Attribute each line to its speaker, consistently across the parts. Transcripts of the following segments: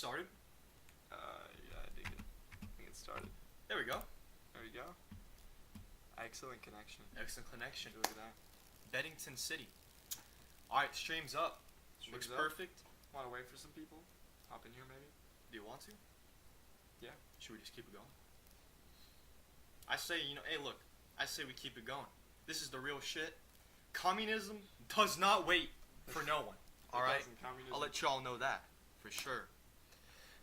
Speaker 1: started?
Speaker 2: Yeah, I think it started.
Speaker 1: There we go.
Speaker 2: There we go. Excellent connection.
Speaker 1: Excellent connection.
Speaker 2: Look at that.
Speaker 1: Beddington City. Alright, stream's up. Looks
Speaker 2: Stream's up.
Speaker 1: perfect.
Speaker 2: Want to wait for some people? Hop in here, maybe?
Speaker 1: Do you want to?
Speaker 2: Yeah.
Speaker 1: Should we just keep it going? I say, hey look, I say we keep it going. This is the real shit. Communism does not wait for no one. Alright? I'll let y'all know that, for sure.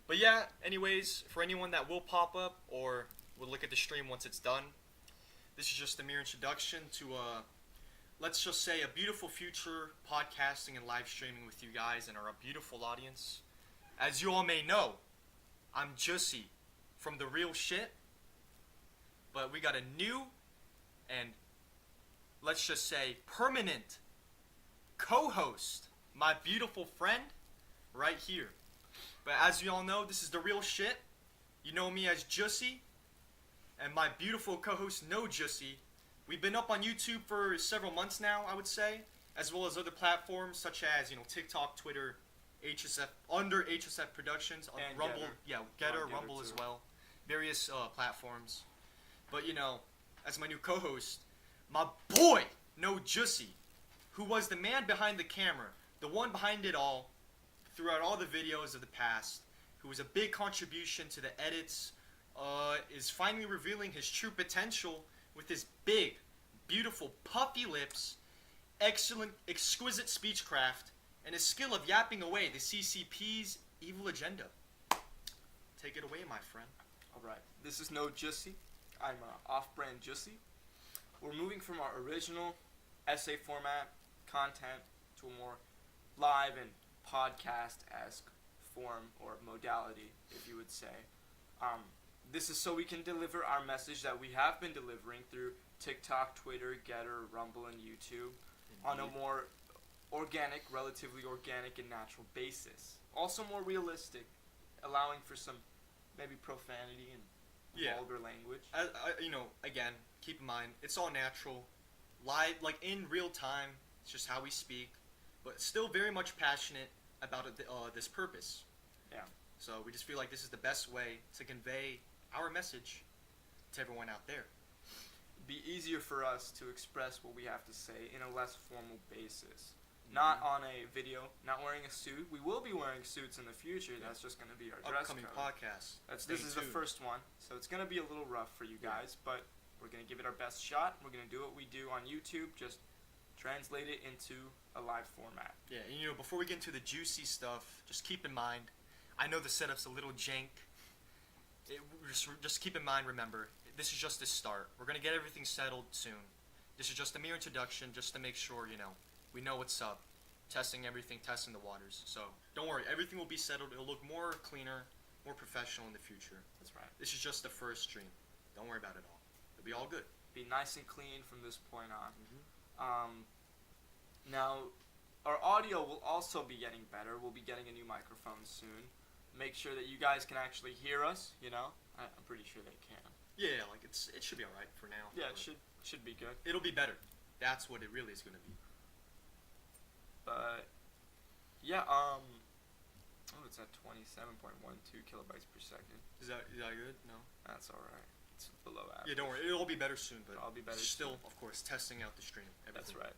Speaker 1: But yeah, anyways, for anyone that will pop up or will look at the stream once it's done, this is just a mere introduction to, let's just say, a beautiful future podcasting and live streaming with you guys and our beautiful audience. As you all may know, I'm Jussie from The Real Shit, but we got a new and, let's just say, permanent co-host, my beautiful friend, right here. But as you all know, this is The Real Shit. You know me as Jussie, and my beautiful co-host, No Jussie. We've been up on YouTube for several months now, I would say, as well as other platforms such as, TikTok, Twitter, HSF, under HSF Productions, on
Speaker 2: And
Speaker 1: Rumble,
Speaker 2: Getter.
Speaker 1: Getter,
Speaker 2: On
Speaker 1: Rumble
Speaker 2: Getter
Speaker 1: as
Speaker 2: too.
Speaker 1: well, various platforms. But as my new co-host, my boy, No Jussie, who was the man behind the camera, the one behind it all, throughout all the videos of the past, who was a big contribution to the edits, is finally revealing his true potential with his big, beautiful, puffy lips, excellent, exquisite speechcraft, and his skill of yapping away the CCP's evil agenda. Take it away, my friend.
Speaker 2: Alright, this is No Jussie. I'm off-brand Jussie. We're moving from our original essay format content to a more live and podcast-esque form or modality, if you would say. This is so we can deliver our message that we have been delivering through TikTok, Twitter, Getter, Rumble, and YouTube on a more organic, relatively organic and natural basis. Also more realistic, allowing for some maybe profanity and vulgar language.
Speaker 1: Again, keep in mind, it's all natural, live, like in real time. It's just how we speak, but still very much passionate about this purpose.
Speaker 2: Yeah.
Speaker 1: So we just feel like this is the best way to convey our message to everyone out there.
Speaker 2: Be easier for us to express what we have to say in a less formal basis. Not on a video, not wearing a suit. We will be wearing suits in the future. That's just going to be our dress
Speaker 1: Upcoming
Speaker 2: code.
Speaker 1: podcast.
Speaker 2: This is the first one, so it's going to be a little rough for you guys, but we're going to give it our best shot. We're going to do what we do on YouTube, just translate it into a live format.
Speaker 1: Yeah, and before we get into the juicy stuff, just keep in mind, I know the setup's a little jank. Just keep in mind, remember, this is just the start. We're going to get everything settled soon. This is just a mere introduction, just to make sure, we know what's up. Testing everything, testing the waters. So, don't worry, everything will be settled. It'll look more cleaner, more professional in the future.
Speaker 2: That's right.
Speaker 1: This is just the first stream. Don't worry about it all. It'll be all good.
Speaker 2: Be nice and clean from this point on. Now, our audio will also be getting better. We'll be getting a new microphone soon. Make sure that you guys can actually hear us, I'm pretty sure they can.
Speaker 1: Yeah, it should be alright for now.
Speaker 2: Yeah, it should be good.
Speaker 1: It'll be better. That's what it really is going to be.
Speaker 2: But, yeah, it's at 27.12 kilobytes per second.
Speaker 1: Is that good? No?
Speaker 2: That's alright. It's below average.
Speaker 1: Yeah, don't worry. It'll be better soon, but
Speaker 2: I'll be better
Speaker 1: still,
Speaker 2: soon.
Speaker 1: of course, testing out the stream.
Speaker 2: That's
Speaker 1: everything.
Speaker 2: right.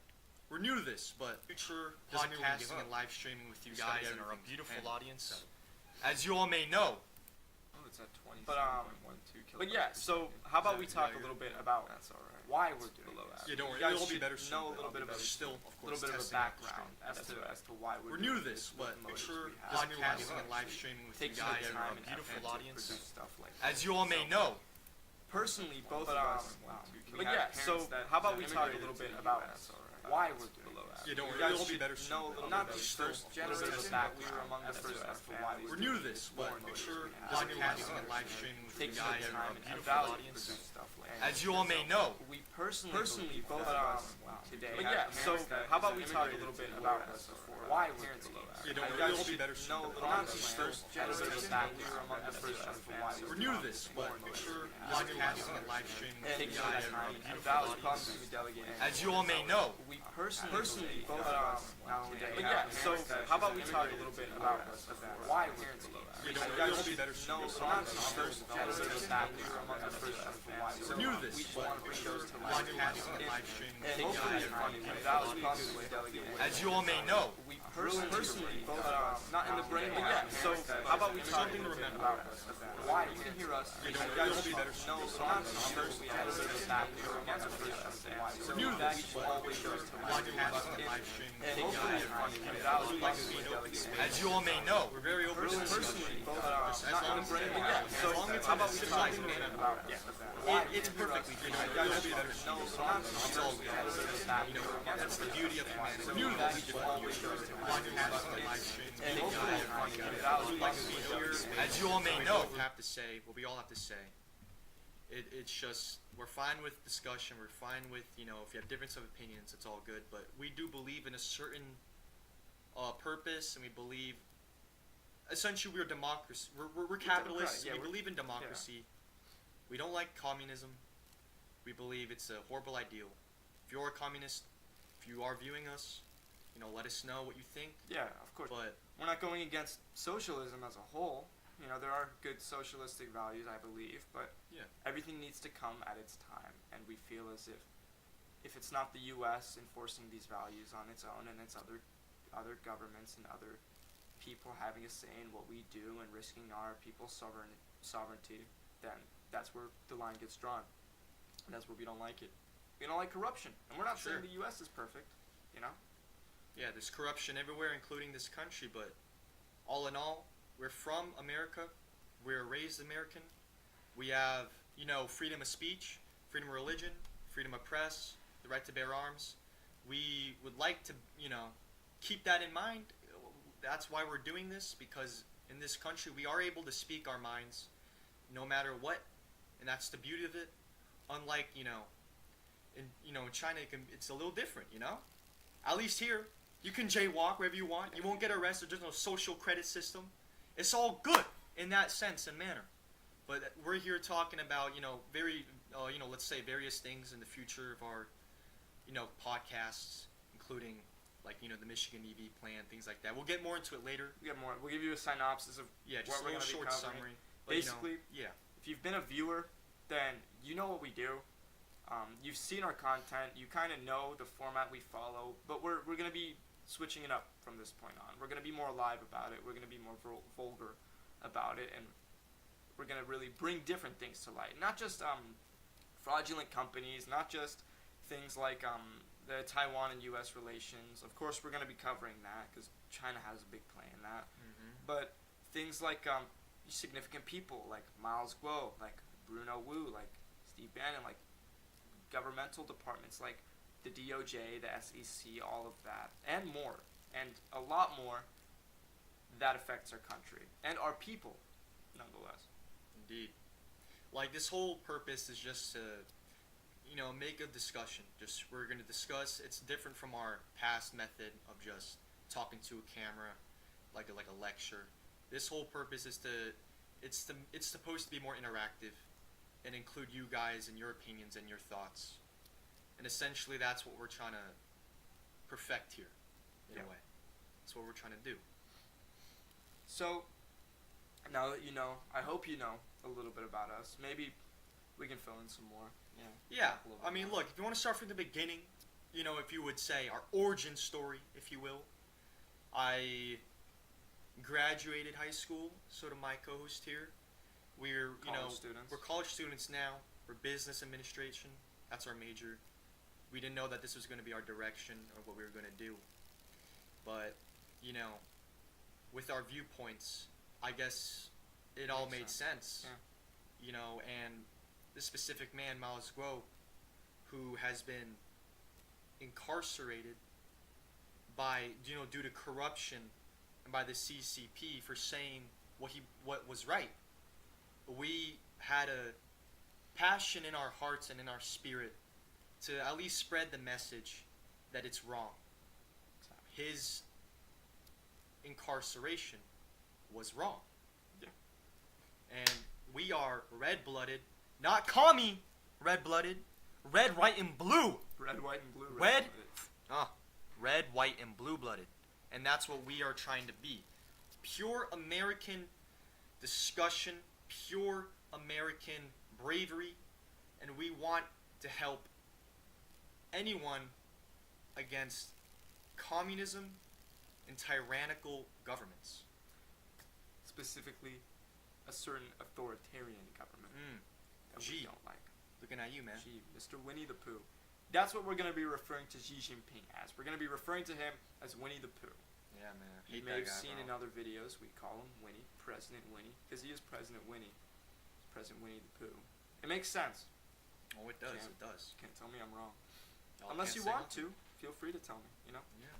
Speaker 1: We're new to this, but future
Speaker 2: Doesn't mean we give
Speaker 1: podcasting
Speaker 2: up.
Speaker 1: and live streaming with you
Speaker 2: Just gotta
Speaker 1: guys
Speaker 2: get
Speaker 1: and our
Speaker 2: everything
Speaker 1: beautiful
Speaker 2: handled.
Speaker 1: audience. As you all may know,
Speaker 2: It's at 27.12 kilobytes. But yeah,
Speaker 1: per
Speaker 2: so
Speaker 1: second.
Speaker 2: how about we
Speaker 1: Is
Speaker 2: talk
Speaker 1: that
Speaker 2: a little
Speaker 1: good?
Speaker 2: bit about
Speaker 1: That's alright.
Speaker 2: why we're doing
Speaker 1: Yeah,
Speaker 2: this.
Speaker 1: don't worry.
Speaker 2: You guys
Speaker 1: It'll be
Speaker 2: should
Speaker 1: better soon.
Speaker 2: know a
Speaker 1: but
Speaker 2: little bit about
Speaker 1: still, of course,
Speaker 2: a little bit of a
Speaker 1: testing out the
Speaker 2: background
Speaker 1: stream.
Speaker 2: as to why
Speaker 1: We're new to this, but
Speaker 2: what motives
Speaker 1: future
Speaker 2: we have.
Speaker 1: podcasting and live streaming with you
Speaker 2: Takes
Speaker 1: guys
Speaker 2: some
Speaker 1: and our
Speaker 2: time and
Speaker 1: beautiful
Speaker 2: effort to
Speaker 1: audience.
Speaker 2: produce stuff like that.
Speaker 1: As you all may know,
Speaker 2: Personally, both
Speaker 3: But,
Speaker 2: of us.
Speaker 3: we
Speaker 2: But
Speaker 3: have
Speaker 2: yeah, so
Speaker 3: parents that
Speaker 2: how about we talk a
Speaker 3: immigrated
Speaker 2: little
Speaker 3: to
Speaker 2: bit
Speaker 3: the
Speaker 2: about
Speaker 3: US,
Speaker 2: why we're doing this.
Speaker 1: yeah, don't
Speaker 2: You
Speaker 1: worry.
Speaker 2: guys
Speaker 1: It'll be
Speaker 2: should
Speaker 1: better soon.
Speaker 2: know a little
Speaker 1: but
Speaker 2: not the
Speaker 1: still,
Speaker 2: first
Speaker 1: of course,
Speaker 2: generation,
Speaker 1: testing
Speaker 2: but
Speaker 1: out
Speaker 2: we
Speaker 1: the
Speaker 2: were
Speaker 1: stream.
Speaker 2: among the first as to why
Speaker 1: We're new to this, but future podcasting and live streaming with you
Speaker 2: Takes
Speaker 1: guys
Speaker 2: some
Speaker 1: and our
Speaker 2: time and
Speaker 1: beautiful
Speaker 2: value to
Speaker 1: audience.
Speaker 2: produce stuff like
Speaker 1: As you all may know,
Speaker 2: we personally
Speaker 3: believe
Speaker 2: both
Speaker 3: that,
Speaker 2: of us
Speaker 3: today
Speaker 2: But
Speaker 3: have
Speaker 2: yeah, so
Speaker 3: parents that
Speaker 2: how about we talk a
Speaker 3: immigrated
Speaker 2: little
Speaker 3: to
Speaker 2: bit
Speaker 3: the
Speaker 2: about
Speaker 3: US,
Speaker 2: why we're
Speaker 3: parents
Speaker 2: doing this.
Speaker 1: yeah, don't
Speaker 2: You
Speaker 1: worry.
Speaker 2: guys
Speaker 1: It'll be
Speaker 2: should
Speaker 1: better soon.
Speaker 2: know
Speaker 1: but
Speaker 2: not the
Speaker 1: still,
Speaker 2: first
Speaker 1: of course,
Speaker 2: generation,
Speaker 1: testing
Speaker 2: but
Speaker 1: out
Speaker 2: we
Speaker 1: the
Speaker 2: were among the
Speaker 1: stream.
Speaker 2: first as to why
Speaker 1: We're new to this, but future podcasting and live streaming with
Speaker 2: Take
Speaker 1: you
Speaker 2: some
Speaker 1: guys and our
Speaker 2: time and
Speaker 1: beautiful
Speaker 2: value
Speaker 1: audience.
Speaker 2: to delegate.
Speaker 1: As you all may know,
Speaker 2: We personally But yeah, so how about we talk a little bit about why we're here today?
Speaker 1: You know, it'll be better soon.
Speaker 2: No, not the first generation that we were among the first for why
Speaker 1: We're new to this,
Speaker 2: we just
Speaker 1: but
Speaker 2: want to bring those to life.
Speaker 1: podcasting and live streaming.
Speaker 2: And hopefully, that was possibly delegate.
Speaker 1: As you all may know,
Speaker 2: We personally, not in the brain, but yeah. So how about we talk
Speaker 1: something to remember.
Speaker 2: about why you can hear us?
Speaker 1: You know, it'll be better soon.
Speaker 2: No, not the first generation that we were among the first for why
Speaker 1: We're new to
Speaker 2: that
Speaker 1: this,
Speaker 2: we just always goes to life.
Speaker 1: podcasting and live streaming.
Speaker 2: And hopefully, that was possibly delegate.
Speaker 1: As you all may know, we're very open to discussion.
Speaker 2: Personally,
Speaker 1: As
Speaker 2: not in
Speaker 1: long
Speaker 2: the
Speaker 1: as
Speaker 2: brain, but yeah. So
Speaker 1: as long as
Speaker 2: how about we
Speaker 1: it's
Speaker 2: talk
Speaker 1: something to remember.
Speaker 2: about
Speaker 1: It's perfectly fine. It'll be better soon. It's all good. You know, that's the beauty of humanity. We're new to this, podcasting and live streaming. As you all may know, what we all have to say, it's just, we're fine with discussion, we're fine with, you know, if you have difference of opinions, it's all good, but we do believe in a certain purpose, and we believe, essentially we're democracy, we're capitalists,
Speaker 2: yeah,
Speaker 1: we believe in democracy, we don't like communism, we believe it's a horrible ideal. If you're a communist, if you are viewing us, you know, let us know what you think,
Speaker 2: Yeah, of course.
Speaker 1: but
Speaker 2: We're not going against socialism as a whole. You know, there are good socialistic values, I believe, but
Speaker 1: Yeah.
Speaker 2: everything needs to come at its time, and we feel as if it's not the U.S. enforcing these values on its own, and it's other governments and other people having a say in what we do and risking our people's sovereignty, then that's where the line gets drawn, and that's where we don't like it. We don't like corruption, and we're not
Speaker 1: Sure.
Speaker 2: saying the U.S. is perfect, you know.
Speaker 1: yeah, there's corruption everywhere, including this country, but all in all, we're from America, we're raised American, we have, you know, freedom of speech, freedom of religion, freedom of press, the right to bear arms. We would like to, you know, keep that in mind. That's why we're doing this, because in this country we are able to speak our minds no matter what, and that's the beauty of it. Unlike, you know, in China it's a little different, you know? At least here, you can jaywalk wherever you want. You won't get arrested. There's no social credit system. It's all good in that sense and manner. But we're here talking about, you know, let's say various things in the future of our, you know, podcasts, including, like, you know, the Michigan EV plan, things like that. We'll get more into it later.
Speaker 2: We'll give you a synopsis of
Speaker 1: Yeah, just
Speaker 2: what
Speaker 1: a
Speaker 2: we're
Speaker 1: little
Speaker 2: going to be
Speaker 1: short
Speaker 2: covering.
Speaker 1: summary. But,
Speaker 2: Basically,
Speaker 1: you know, yeah.
Speaker 2: if you've been a viewer, then you know what we do. You've seen our content. You kind of know the format we follow. But we're going to be switching it up from this point on. We're going to be more live about it. We're going to be more vulgar about it. And we're going to really bring different things to light. Not just fraudulent companies. Not just things like the Taiwan and U.S. relations. Of course, we're going to be covering that because China has a big play in that.
Speaker 1: Mm-hmm.
Speaker 2: But things like significant people like Miles Guo, like Bruno Wu, like Steve Bannon, like governmental departments like the DOJ, the SEC, all of that, and more, and a lot more that affects our country and our people, nonetheless.
Speaker 1: Indeed. Like, this whole purpose is just to, you know, make a discussion. Just, we're going to discuss. It's different from our past method of just talking to a camera, like a lecture. This whole purpose is it's supposed to be more interactive and include you guys and your opinions and your thoughts. And essentially that's what we're trying to perfect here, in a way. That's what we're trying to do.
Speaker 2: So, now that you know, I hope you know a little bit about us. Maybe we can fill in some more.
Speaker 1: Yeah, I mean, look, if you want to start from the beginning, you know, if you would say our origin story, if you will. I graduated high school, so do my co-host here. We're, you know,
Speaker 2: students.
Speaker 1: we're college students now. We're business administration. That's our major. We didn't know that this was going to be our direction or what we were going to do. But, you know, with our viewpoints, I guess it all made sense.
Speaker 2: Yeah.
Speaker 1: You know, and this specific man, Miles Guo, who has been incarcerated by, you know, due to corruption and by the CCP for saying what was right. We had a passion in our hearts and in our spirit to at least spread the message that it's wrong. His incarceration was wrong.
Speaker 2: Yeah.
Speaker 1: And we are red-blooded, not commie red-blooded, red, white, and blue.
Speaker 2: Red, white, and blue.
Speaker 1: Red, red, white, and blue-blooded. And that's what we are trying to be. Pure American discussion, pure American bravery, and we want to help anyone against communism and tyrannical governments.
Speaker 2: Specifically, a certain authoritarian government that we don't like.
Speaker 1: Looking at you, man.
Speaker 2: Gee, Mr. Winnie the Pooh. That's what we're going to be referring to Xi Jinping as. We're going to be referring to him as Winnie the Pooh.
Speaker 1: Yeah, man.
Speaker 2: You may have seen in other videos, we call him Winnie, President Winnie, because he is President Winnie. President Winnie the Pooh. It makes sense.
Speaker 1: Oh, it does. It does.
Speaker 2: Can't tell me I'm wrong.
Speaker 1: Y'all
Speaker 2: Unless you want to, feel free to tell me, you know?
Speaker 1: Yeah.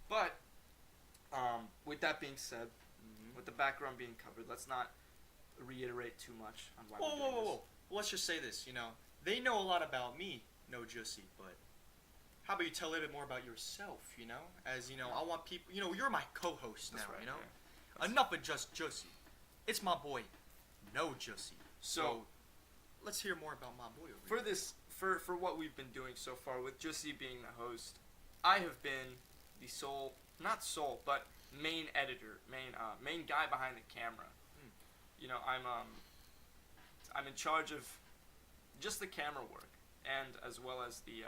Speaker 2: But, with that being said, with the background being covered, let's not reiterate too much on why we're doing this.
Speaker 1: Whoa. Well, let's just say this, they know a lot about me, no Jussie, but how about you tell a little bit more about yourself, As, I want people, you're my co-host now,
Speaker 2: right,
Speaker 1: Yeah. Enough of just Jussie. It's my boy, no Jussie. So, let's hear more about my boy over here.
Speaker 2: For what we've been doing so far, with Jussie being the host, I have been the but main editor, main guy behind the camera. I'm in charge of just the camera work, and as well as the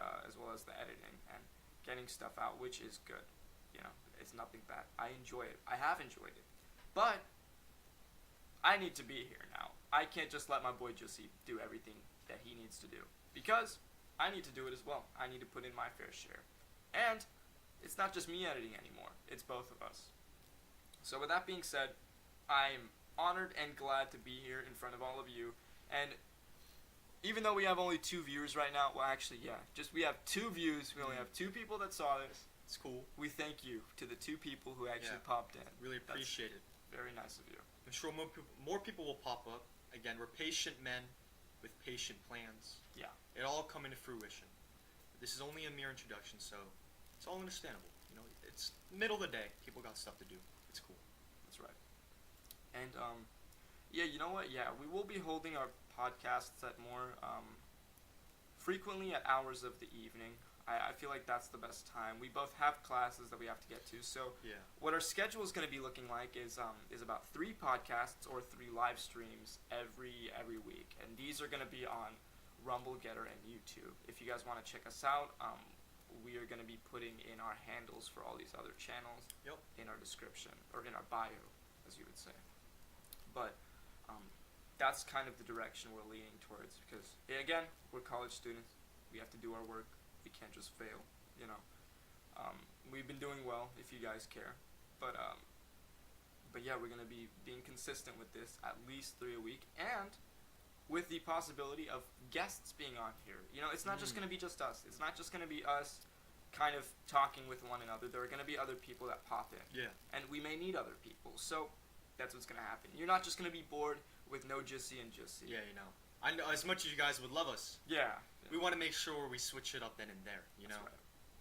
Speaker 2: editing and getting stuff out, which is good. It's nothing bad. I enjoy it. I have enjoyed it, but I need to be here now. I can't just let my boy Jussie do everything that he needs to do, because I need to do it as well. I need to put in my fair share, and it's not just me editing anymore. It's both of us. So with that being said, I'm honored and glad to be here in front of all of you. And even though we have only 2 viewers right now, well, actually, yeah, we have 2 views. We only have 2 people that saw this.
Speaker 1: It's cool.
Speaker 2: We thank you to the 2 people who actually popped in.
Speaker 1: Really appreciate it.
Speaker 2: Very nice of you.
Speaker 1: I'm sure more people will pop up. Again, we're patient men with patient plans.
Speaker 2: Yeah.
Speaker 1: It all come into fruition. This is only a mere introduction, so it's all understandable. It's middle of the day. People got stuff to do. It's cool.
Speaker 2: That's right. And, yeah, you know what? Yeah, we will be holding our podcasts at more frequently at hours of the evening. I feel like that's the best time. We both have classes that we have to get to, so what our schedule is going to be looking like is about 3 podcasts or 3 live streams every week, and these are going to be on Rumble, Getter, and YouTube. If you guys want to check us out, we are going to be putting in our handles for all these other channels in our description, or in our bio, as you would say. But that's kind of the direction we're leaning towards, because, again, we're college students. We have to do our work. We can't just fail, We've been doing well, if you guys care. But yeah, we're going to be being consistent with this, at least 3 a week, and with the possibility of guests being on here. It's not just going to be just us. It's not just going to be us kind of talking with one another. There are going to be other people that pop in.
Speaker 1: Yeah.
Speaker 2: And we may need other people. So that's what's going to happen. You're not just going to be bored with no Jussie and Jussie.
Speaker 1: Yeah, I know, as much as you guys would love us.
Speaker 2: Yeah.
Speaker 1: We want to make sure we switch it up then and there,
Speaker 2: That's right.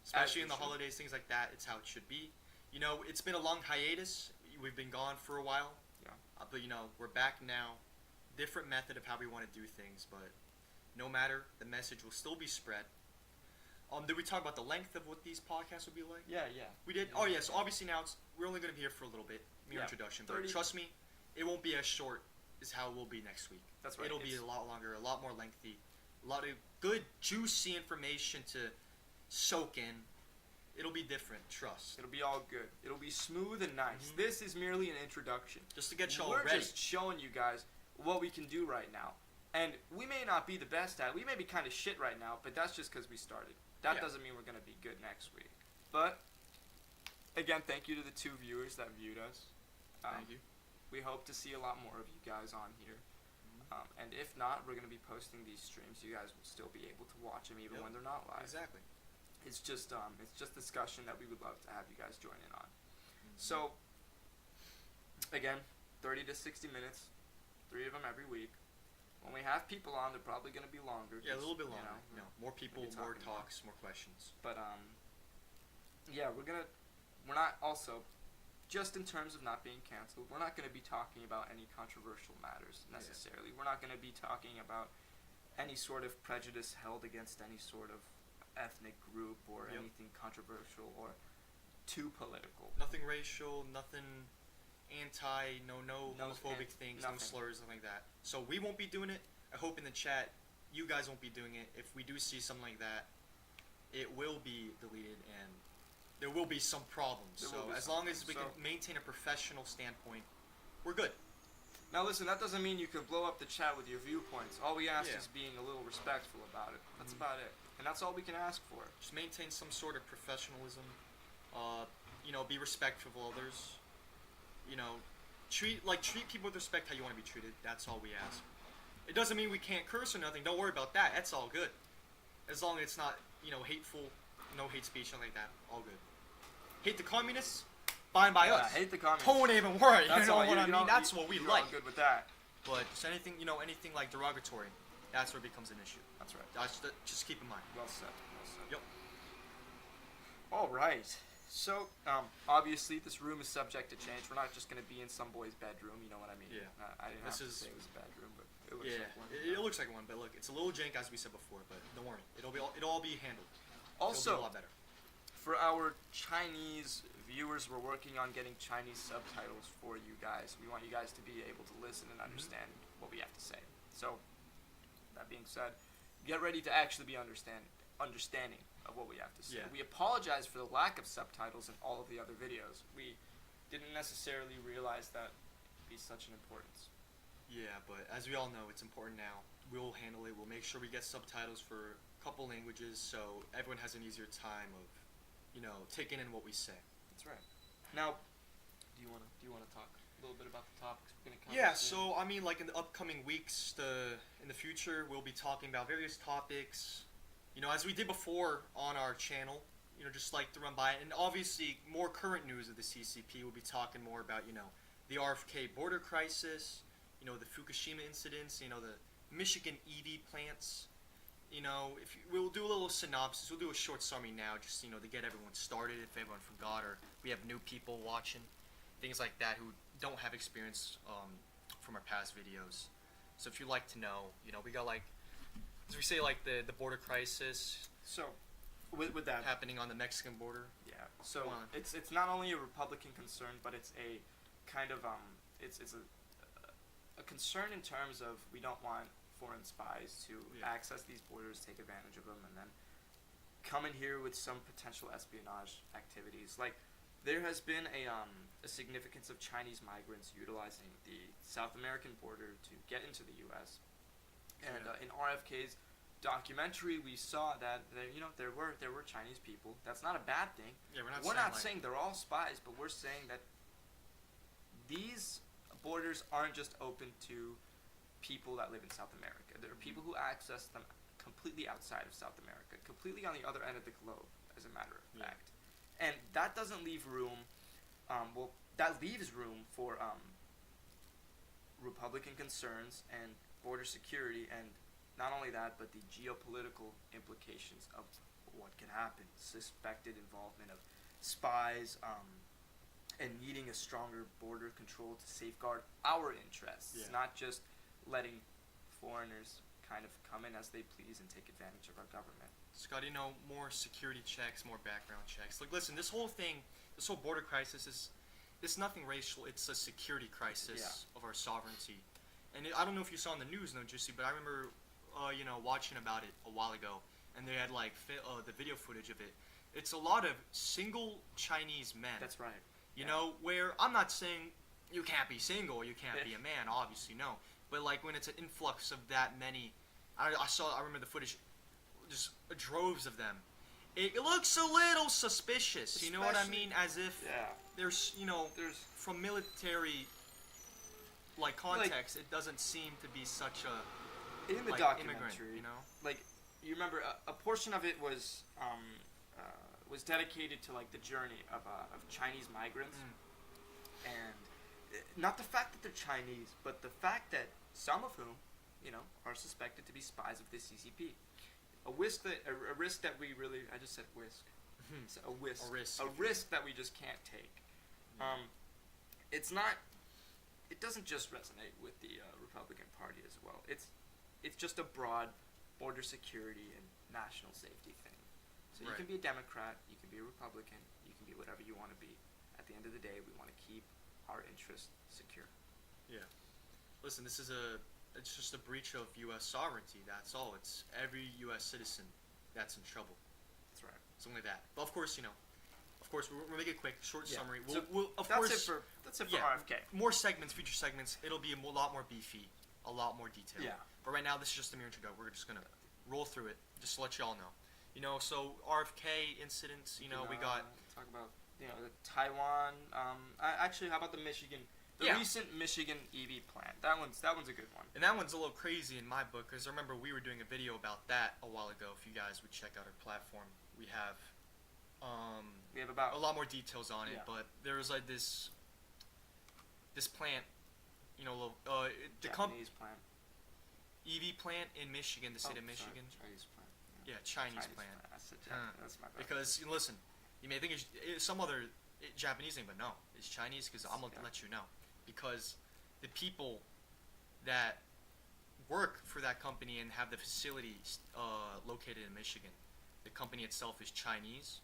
Speaker 1: Especially in the holidays, things like that. It's how it should be. It's been a long hiatus. We've been gone for a while.
Speaker 2: Yeah.
Speaker 1: But, we're back now. Different method of how we want to do things, but no matter, the message will still be spread. Did we talk about the length of what these podcasts would be like?
Speaker 2: Yeah.
Speaker 1: We did? Oh, yeah. So obviously now we're only going to be here for a little bit. Mere introduction. But trust me, it won't be as short as how it will be next week.
Speaker 2: That's right.
Speaker 1: It'll be a lot longer, a lot more lengthy. A lot of good, juicy information to soak in. It'll be different, trust.
Speaker 2: It'll be all good. It'll be smooth and nice. This is merely an introduction.
Speaker 1: Just to get y'all
Speaker 2: ready. We're
Speaker 1: just
Speaker 2: showing you guys what we can do right now. And we may not be the best at it. We may be kind of shit right now, but that's just because we started. That doesn't mean we're going to be good next week. But, again, thank you to the 2 viewers that viewed us.
Speaker 1: Thank you.
Speaker 2: We hope to see a lot more of you guys on here. And if not, we're going to be posting these streams. You guys will still be able to watch them even when they're not live.
Speaker 1: Exactly.
Speaker 2: It's just discussion that we would love to have you guys join in on. So, again, 30 to 60 minutes, 3 of them every week. When we have people on, they're probably going to be longer.
Speaker 1: Yeah, a little bit longer. More people, more talks, more questions.
Speaker 2: But yeah, we're not also, just in terms of not being canceled, we're not going to be talking about any controversial matters necessarily. We're not going to be talking about any sort of prejudice held against any sort of ethnic group or anything controversial or too political.
Speaker 1: Nothing racial, nothing no
Speaker 2: No,
Speaker 1: homophobic things, no
Speaker 2: nothing.
Speaker 1: slurs, nothing like that. So we won't be doing it. I hope in the chat you guys won't be doing it. If we do see something like that, it will be deleted and there will be some problems.
Speaker 2: There
Speaker 1: So
Speaker 2: will be
Speaker 1: as
Speaker 2: some
Speaker 1: long as we
Speaker 2: problems.
Speaker 1: can maintain a professional standpoint, we're good.
Speaker 2: Now listen, that doesn't mean you can blow up the chat with your viewpoints. All we ask
Speaker 1: Yeah.
Speaker 2: is being a little respectful about it. That's
Speaker 1: Mhm.
Speaker 2: about it. And that's all we can ask for.
Speaker 1: Just maintain some sort of professionalism. Be respectful of others. Treat people with respect how you want to be treated. That's all we ask. It doesn't mean we can't curse or nothing. Don't worry about that. That's all good. As long as it's not, hateful, no hate speech, nothing like that. All good. Hate the communists? Fine by us.
Speaker 2: Hate the comments.
Speaker 1: Don't even worry.
Speaker 2: That's
Speaker 1: You know
Speaker 2: all,
Speaker 1: what I mean? That's
Speaker 2: you-
Speaker 1: what we
Speaker 2: you're
Speaker 1: like.
Speaker 2: all good with that.
Speaker 1: But just anything like derogatory, that's where it becomes an issue.
Speaker 2: That's right.
Speaker 1: Just keep in mind.
Speaker 2: Well said. Well said.
Speaker 1: Yep.
Speaker 2: All right. So, obviously, this room is subject to change. We're not just going to be in some boy's bedroom. You know what I mean?
Speaker 1: Yeah.
Speaker 2: I didn't
Speaker 1: This
Speaker 2: have to
Speaker 1: is-
Speaker 2: say it was a bedroom, but it looks
Speaker 1: Yeah,
Speaker 2: like one.
Speaker 1: it looks like one, but look, it's a little jank as we said before. But don't worry, it'll all be handled. It'll be a
Speaker 2: Also,
Speaker 1: lot better.
Speaker 2: for our Chinese viewers, we're working on getting Chinese subtitles for you guys. We want you guys to be able to listen and understand what we have to say. So, that being said, get ready to actually be understanding of what we have to say.
Speaker 1: Yeah.
Speaker 2: We apologize for the lack of subtitles in all of the other videos. We didn't necessarily realize that would be such an importance.
Speaker 1: Yeah, but as we all know, it's important now. We'll handle it. We'll make sure we get subtitles for a couple languages, so everyone has an easier time of, taking in what we say.
Speaker 2: That's right. Now, do you want to talk a little bit about the topics we're going to cover?
Speaker 1: Yeah,
Speaker 2: soon?
Speaker 1: so like in the upcoming weeks, in the future, we'll be talking about various topics. As we did before on our channel. Just like to run by it, and obviously more current news of the CCP. We'll be talking more about the RFK border crisis. The Fukushima incidents. The Michigan EV plants. We'll do a little synopsis. We'll do a short summary now, just to get everyone started. If everyone forgot, or we have new people watching, things like that who don't have experience from our past videos. So if you'd like to know, we got as we say, the border crisis
Speaker 2: So, with that,
Speaker 1: happening on the Mexican border.
Speaker 2: yeah. So
Speaker 1: Go on.
Speaker 2: it's not only a Republican concern, but it's a kind of it's a concern in terms of we don't want foreign spies to
Speaker 1: Yeah.
Speaker 2: access these borders, take advantage of them, and then come in here with some potential espionage activities. Like, there has been a significance of Chinese migrants utilizing the South American border to get into the U.S. And
Speaker 1: Yeah.
Speaker 2: in RFK's documentary, we saw that there were Chinese people. That's not a bad thing.
Speaker 1: Yeah,
Speaker 2: We're not saying they're all spies, but we're saying that these borders aren't just open to people that live in South America. There are people who access them completely outside of South America, completely on the other end of the globe, as a matter of
Speaker 1: Yeah.
Speaker 2: fact. And that doesn't leave room, that leaves room for Republican concerns and border security, and not only that, but the geopolitical implications of what can happen, suspected involvement of spies, and needing a stronger border control to safeguard our interests,
Speaker 1: Yeah.
Speaker 2: not just letting foreigners kind of come in as they please and take advantage of our government.
Speaker 1: Scott, more security checks, more background checks. Like, listen, this whole border crisis it's nothing racial. It's a security crisis
Speaker 2: Yeah.
Speaker 1: of our sovereignty. And I don't know if you saw in the news, Juicy, but I remember, watching about it a while ago, and they had the video footage of it. It's a lot of single Chinese men.
Speaker 2: That's right.
Speaker 1: Where I'm not saying you can't be single or you can't be a man, obviously no. But when it's an influx of that many, I remember the footage, just droves of them. It looks a little suspicious. You know what I
Speaker 2: Especially-
Speaker 1: mean? As if
Speaker 2: Yeah.
Speaker 1: there's from military context, it doesn't seem to be such a
Speaker 2: In the
Speaker 1: documentary.
Speaker 2: documentary, like, you remember a portion of it was dedicated to the journey of Chinese migrants, and not the fact that they're Chinese, but the fact that some of whom, are suspected to be spies of the CCP. A risk that we really, I just said whisk. It's a risk that we just can't take. It doesn't just resonate with the Republican Party as well. It's just a broad border security and national safety thing. So you can be a Democrat, you can be a Republican, you can be whatever you want to be. At the end of the day, we want to keep our interests secure.
Speaker 1: Yeah. Listen, it's just a breach of U.S. sovereignty. That's all. It's every U.S. citizen that's in trouble.
Speaker 2: That's right.
Speaker 1: Something like that. But of course, we'll make it quick, short summary.
Speaker 2: So that's it for RFK.
Speaker 1: More segments, future segments. It'll be a lot more beefy, a lot more detailed.
Speaker 2: Yeah.
Speaker 1: But right now, this is just a mere intro. We're just gonna roll through it, just to let y'all know. So RFK incidents. We got
Speaker 2: talk about the Taiwan. Actually, how about the Michigan? The recent Michigan EV plant. That one's a good one.
Speaker 1: And that one's a little crazy in my book, because I remember we were doing a video about that a while ago. If you guys would check out our platform, we have
Speaker 2: about
Speaker 1: a lot more details on it.
Speaker 2: Yeah.
Speaker 1: But there was like this plant,
Speaker 2: Japanese plant.
Speaker 1: EV plant in Michigan, the state of Michigan.
Speaker 2: Chinese plant.
Speaker 1: Yeah, Chinese plant.
Speaker 2: I said Japanese. That's my bad.
Speaker 1: Because listen, you may think it's some other Japanese thing, but no, it's Chinese. Because I'm gonna let you know. Because the people that work for that company and have the facilities located in Michigan, the company itself is Chinese.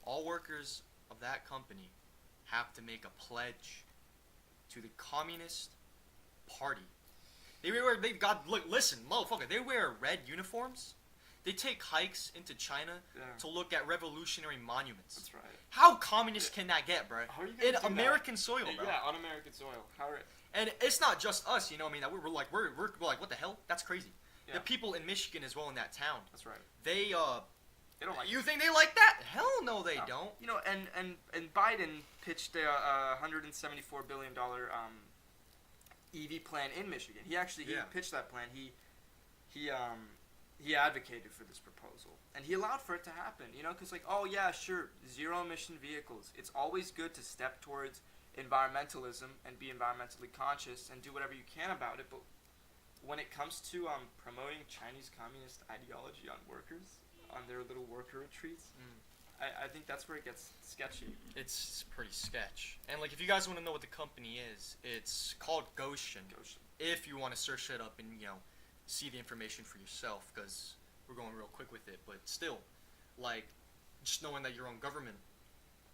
Speaker 1: All workers of that company, have to make a pledge to the Communist Party. Listen, motherfucker, they wear red uniforms. They take hikes into China to look at revolutionary monuments.
Speaker 2: That's right.
Speaker 1: How communist can that get, bro?
Speaker 2: How are you gonna
Speaker 1: in
Speaker 2: do
Speaker 1: American
Speaker 2: that?
Speaker 1: soil, bro.
Speaker 2: Yeah, on American soil.
Speaker 1: And it's not just us, that we're like, what the hell? That's crazy.
Speaker 2: Yeah.
Speaker 1: The people in Michigan as well in that town.
Speaker 2: That's right.
Speaker 1: They
Speaker 2: don't like.
Speaker 1: You think they like that? Hell no, they don't.
Speaker 2: And Biden pitched a $174 billion EV plan in Michigan. He pitched that plan. He advocated for this proposal, and he allowed for it to happen. Because zero emission vehicles. It's always good to step towards environmentalism and be environmentally conscious and do whatever you can about it. But when it comes to promoting Chinese communist ideology on workers, on their little worker retreats, I think that's where it gets sketchy.
Speaker 1: It's pretty sketch. And if you guys want to know what the company is, it's called Goshen. If you want to search it up and see the information for yourself, because we're going real quick with it. But still, just knowing that your own government,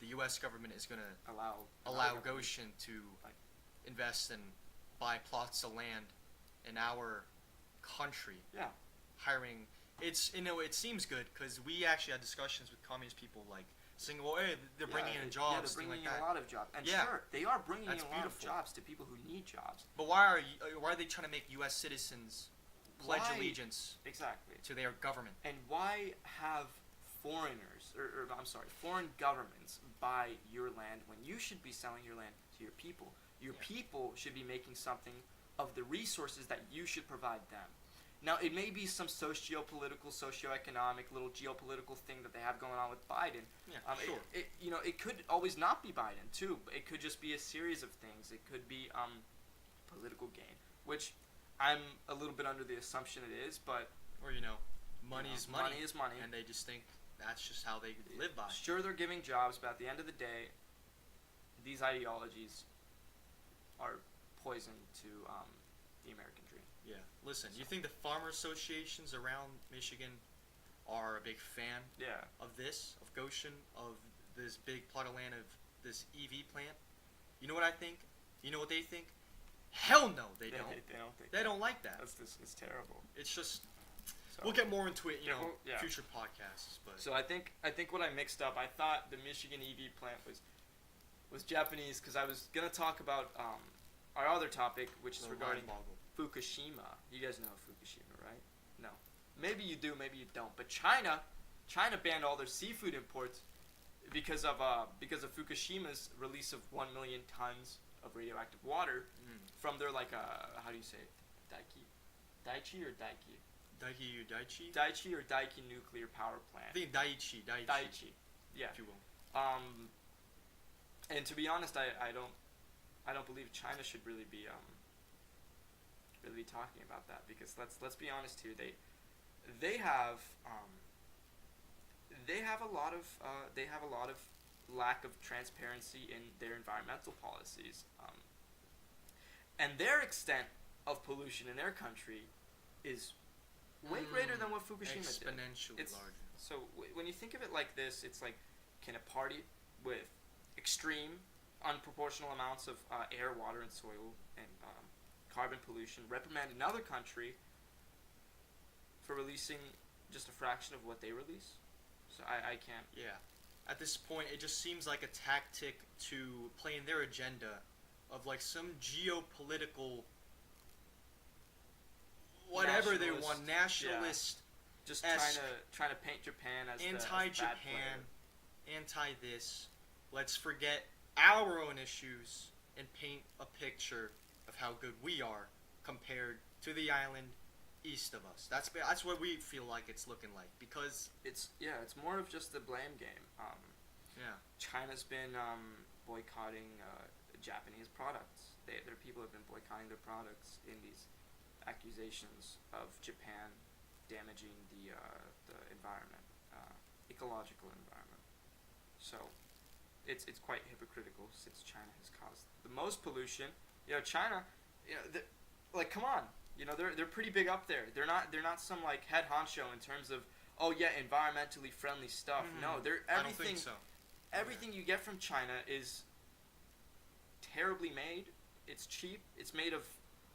Speaker 1: the U.S. government, is gonna allow Goshen to invest and buy plots of land in our country.
Speaker 2: Yeah.
Speaker 1: Hiring. It seems good, because we actually had discussions with communist people saying, well, hey, they're bringing in jobs.
Speaker 2: Yeah, they're bringing in a lot of jobs. And
Speaker 1: yeah,
Speaker 2: sure, they are bringing in a lot of
Speaker 1: beautiful
Speaker 2: jobs to people who need jobs.
Speaker 1: But why are they trying to make U.S. citizens pledge allegiance to their government?
Speaker 2: And why have foreigners, foreign governments buy your land when you should be selling your land to your people? Your people should be making something of the resources that you should provide them. Now, it may be some socio-political, socio-economic little geopolitical thing that they have going on with Biden.
Speaker 1: Yeah, sure.
Speaker 2: It could always not be Biden, too. It could just be a series of things. It could be political gain, which I'm a little bit under the assumption it is, but...
Speaker 1: Or, money is money.
Speaker 2: Money is money.
Speaker 1: And they just think that's just how they live by.
Speaker 2: Sure, they're giving jobs, but at the end of the day, these ideologies are poison to the American dream.
Speaker 1: Yeah. Listen, you think the farmer associations around Michigan are a big fan of Goshen, of this big plot of land, of this EV plant? You know what I think? You know what they think? Hell no, they don't. They don't like that.
Speaker 2: It's terrible.
Speaker 1: It's just... We'll get more into it, future podcasts. But
Speaker 2: so I think what I mixed up, I thought the Michigan EV plant was Japanese, because I was gonna talk about our other topic, which is regarding Fukushima. You guys know Fukushima, right? No. Maybe you do, maybe you don't. But China banned all their seafood imports because of Fukushima's release of 1 million tons of radioactive water from their how do you say it? Daiichi or Daiki? Daiichi or Daiki nuclear power plant.
Speaker 1: I think Daiichi.
Speaker 2: Yeah.
Speaker 1: If you will.
Speaker 2: And to be honest, I don't believe China should really be talking about that, because let's be honest here, they have a lot of lack of transparency in their environmental policies, and their extent of pollution in their country is way greater than what Fukushima did.
Speaker 1: Exponentially larger.
Speaker 2: So when you think of it like this, it's like, can a party with extreme, unproportional amounts of air, water, and soil and carbon pollution reprimand another country for releasing just a fraction of what they release? So I can't.
Speaker 1: Yeah. At this point, it just seems like a tactic to play in their agenda of like some geopolitical whatever they want, nationalist,
Speaker 2: just
Speaker 1: esque,
Speaker 2: trying to paint Japan as
Speaker 1: anti-Japan, anti-this. Let's forget our own issues and paint a picture of how good we are compared to the island east of us. That's what we feel like it's looking like, because
Speaker 2: it's more of just a blame game. China's been boycotting Japanese products. Their people have been boycotting their products in these accusations of Japan damaging the environment, ecological environment. So it's quite hypocritical, since China has caused the most pollution. China, like, come on, they're pretty big up there. They're not some like head honcho in terms of, oh yeah, environmentally friendly stuff. No, they're everything.
Speaker 1: I don't think so.
Speaker 2: Everything you get from China is terribly made. It's cheap. It's made of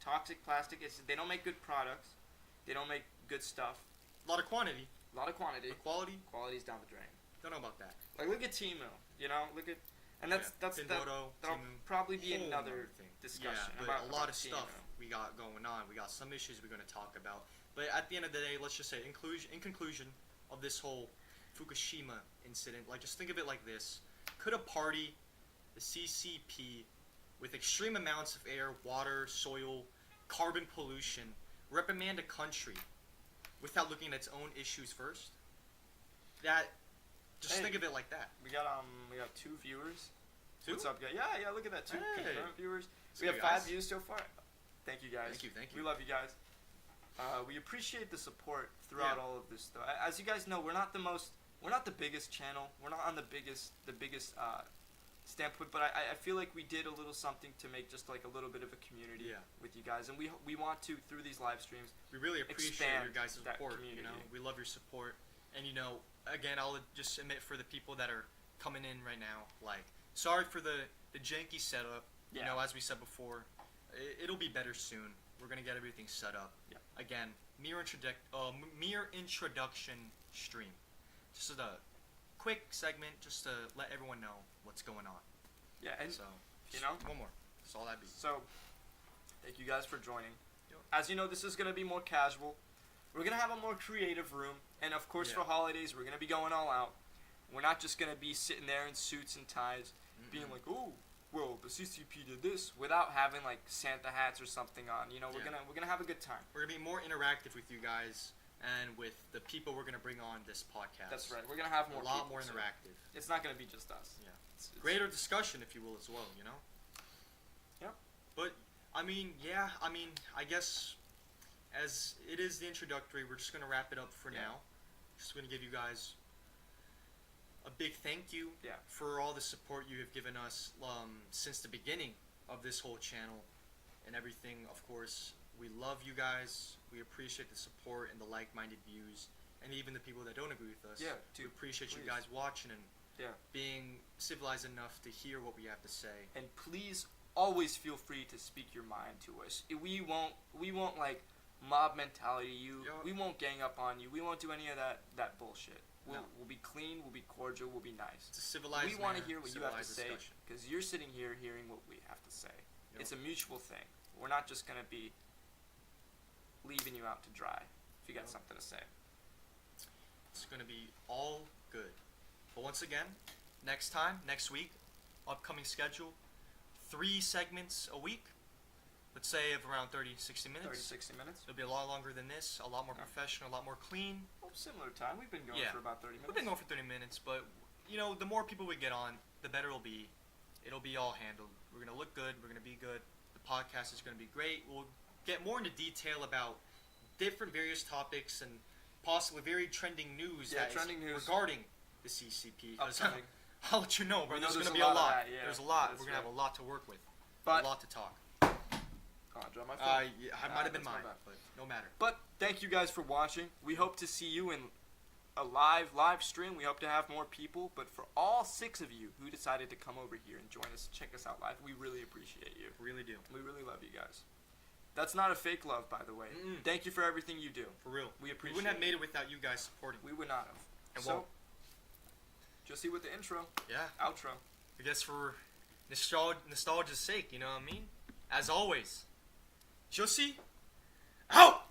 Speaker 2: toxic plastic. They don't make good products. They don't make good stuff.
Speaker 1: A lot of quantity.
Speaker 2: The quality's down the drain.
Speaker 1: Don't know about that.
Speaker 2: Like, look at Temu. Look at, and that'll probably be another discussion about
Speaker 1: a lot of
Speaker 2: Temu.
Speaker 1: stuff we got going on. We got some issues we're going to talk about. But at the end of the day, let's just say, in conclusion of this whole Fukushima incident, like, just think of it like this: could a party, the CCP, with extreme amounts of air, water, soil, carbon pollution, reprimand a country without looking at its own issues first? Think of it like that.
Speaker 2: We got 2 viewers.
Speaker 1: 2?
Speaker 2: What's up, guys? Yeah, look at that, 2 confirmed viewers. We have 5 views so far. Thank you, guys.
Speaker 1: Thank you.
Speaker 2: We love you guys. We appreciate the support throughout all of this, though. As you guys know, we're not the biggest channel. We're not on the biggest standpoint, but I feel like we did a little something to make just like a little bit of a community with you guys, and we want to, through these live streams,
Speaker 1: we really appreciate your guys' support.
Speaker 2: Community.
Speaker 1: We love your support, and again, I'll just admit, for the people that are coming in right now, like, sorry for the janky setup. As we said before, it'll be better soon. We're gonna get everything set up. Again, mere introduction stream. Just a quick segment, just to let everyone know what's going on.
Speaker 2: Yeah, and
Speaker 1: so one more. That's all that be.
Speaker 2: So, thank you guys for joining. As you know, this is gonna be more casual. We're gonna have a more creative room, and of course, for holidays, we're gonna be going all out. We're not just gonna be sitting there in suits and ties, being like, "Oh, well, the CCP did this," without having like Santa hats or something on. We're gonna have a good time.
Speaker 1: We're gonna be more interactive with you guys and with the people we're gonna bring on this podcast.
Speaker 2: That's right. We're gonna have
Speaker 1: a lot more interactive.
Speaker 2: So it's not gonna be just us.
Speaker 1: Yeah. It's greater discussion, if you will, as well.
Speaker 2: Yeah.
Speaker 1: But I guess as it is the introductory, we're just gonna wrap it up for now. Just gonna give you guys a big thank you for all the support you have given us since the beginning of this whole channel and everything. Of course, we love you guys. We appreciate the support and the like-minded views, and even the people that don't agree with us.
Speaker 2: Yeah,
Speaker 1: we appreciate you guys watching and being civilized enough to hear what we have to say.
Speaker 2: And please always feel free to speak your mind to us. We won't like mob mentality you. We won't gang up on you. We won't do any of that bullshit. We'll be clean, we'll be cordial, we'll be nice.
Speaker 1: It's a civilized
Speaker 2: We want to hear what you have to say, because you're sitting here hearing what we have to say. It's a mutual thing. We're not just going to be leaving you out to dry if you got something to say.
Speaker 1: It's going to be all good. But once again, next week, upcoming schedule, 3 segments a week. Let's say of around 30-60 minutes.
Speaker 2: 30-60 minutes.
Speaker 1: It'll be a lot longer than this, a lot more professional, a lot more clean.
Speaker 2: Well, similar time. We've been going for about 30 minutes.
Speaker 1: We've been going for 30 minutes, but, the more people we get on, the better it'll be. It'll be all handled. We're going to look good. We're going to be good. The podcast is going to be great. We'll get more into detail about different various topics and possibly very trending news regarding the CCP. I'll let you know, bro. There's going to be a lot. There's a lot. We're going to have a lot to work with. A lot to talk.
Speaker 2: Oh, I dropped my phone.
Speaker 1: I might have been mine, but no matter.
Speaker 2: But thank you guys for watching. We hope to see you in a live stream. We hope to have more people, but for all 6 of you who decided to come over here and join us, check us out live, we really appreciate you.
Speaker 1: Really do.
Speaker 2: We really love you guys. That's not a fake love, by the way.
Speaker 1: Mm-mm.
Speaker 2: Thank you for everything you do.
Speaker 1: For real.
Speaker 2: We appreciate it.
Speaker 1: We wouldn't have made it without you guys supporting.
Speaker 2: We would not have.
Speaker 1: And
Speaker 2: so, just see with the intro,
Speaker 1: yeah.
Speaker 2: outro.
Speaker 1: I guess for nostalgia's sake, you know what I mean? As always, Jussie, out!